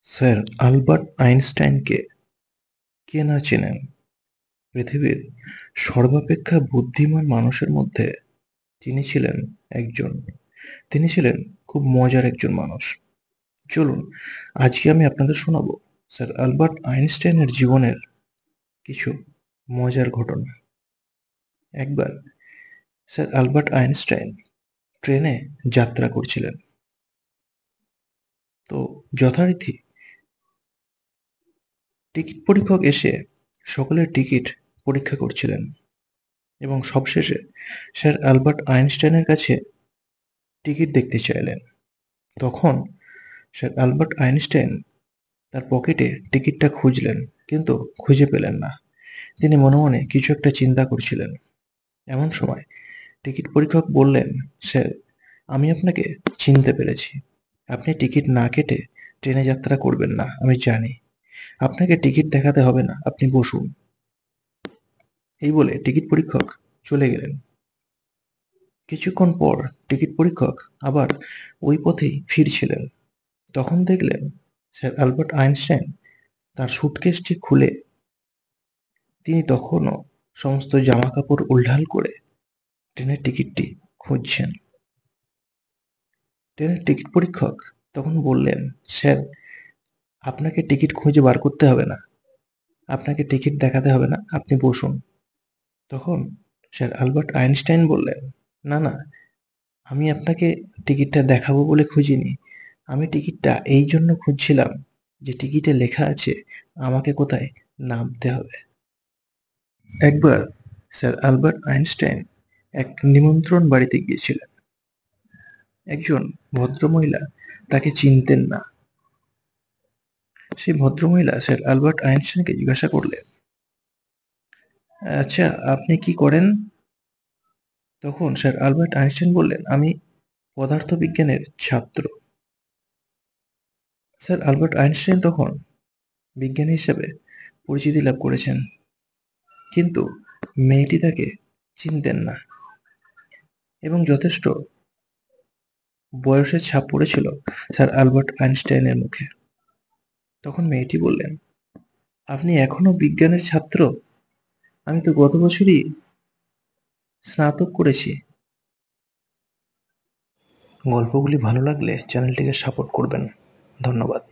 Sir Albert আইনস্টাইনকে কে না চেনেন? পৃথিবীর সর্বাপেক্ষা বুদ্ধিমান মানুষের মধ্যে তিনি ছিলেন একজন। তিনি ছিলেন খুব মজার একজন মানুষ। চলুন আজকে আমি আপনাদের শোনাবো স্যার আলবার্ট আইনস্টাইনের জীবনের কিছু মজার ঘটনা। একবার স্যার আলবার্ট আইনস্টাইন ট্রেনে যাত্রা করছিলেন। তো যথারীতি টিকিট পরীক্ষক এসে সকলের টিকিট পরীক্ষা করছিলেন এবং সবশেষে স্যার আলবার্ট আইনস্টাইনের কাছে টিকিট দেখতে চাইলেন। তখন স্যার আলবার্ট আইনস্টাইন তার পকেটে টিকিটটা খুঁজলেন, কিন্তু খুঁজে পেলেন না। তিনি মনে মনে কিছু একটা চিন্তা করছিলেন। এমন সময় টিকিট পরীক্ষক বললেন, স্যার, আমি আপনাকে চিনতে পেরেছি। আপনি টিকিট না কেটে ট্রেনে যাত্রা করবেন না, আমি জানি। আপনাকে টিকিট দেখাতে হবে না, আপনি বসুন। এই বলে টিকিট পরীক্ষক চলে গেলেন। কিছুক্ষণ পর টিকিট পরীক্ষক আবার ওই পথেই ফিরছিলেন। তখন দেখলেন স্যার আলবার্ট আইনস্টাইন তার সুটকেসটি খুলে তিনি তখনও সমস্ত জামাকাপড় উলঢাল করে ট্রেনের টিকিটটি খুঁজছেন। ট্রেনের টিকিট পরীক্ষক তখন বললেন, স্যার, আপনাকে টিকিট খুঁজে বার করতে হবে না, আপনাকে টিকিট দেখাতে হবে না, আপনি বসুন। তখন স্যার আলবার্ট আইনস্টাইন বললেন, না না, আমি আপনাকে টিকিটটা দেখাবো বলে খুঁজিনি। আমি টিকিটটা এই জন্য খুঁজছিলাম যে টিকিটে লেখা আছে আমাকে কোথায় নামতে হবে। একবার স্যার আলবার্ট আইনস্টাইন এক নিমন্ত্রণ বাড়িতে গিয়েছিলেন। একজন ভদ্রমহিলা তাকে চিনতেন না। সেই ভদ্রমহিলা স্যার আলবার্ট আইনস্টাইনকে জিজ্ঞাসা করলেন, আচ্ছা, আপনি কি করেন? তখন স্যার আলবার্ট আইনস্টাইন বললেন, আমি পদার্থবিজ্ঞানের ছাত্র। স্যার আলবার্ট আইনস্টাইন তখন বিজ্ঞানী হিসেবে পরিচিতি লাভ করেছেন, কিন্তু মেয়েটি তাকে চিনতেন না এবং যথেষ্ট বয়সের ছাপ পড়েছিল স্যার আলবার্ট আইনস্টাইনের মুখে। তখন মেয়েটি বললেন, আপনি এখনো বিজ্ঞানের ছাত্র? আমি তো গত বছরই স্নাতক করেছি। গল্পগুলি ভালো লাগলে চ্যানেলটিকে সাপোর্ট করবেন। ধন্যবাদ।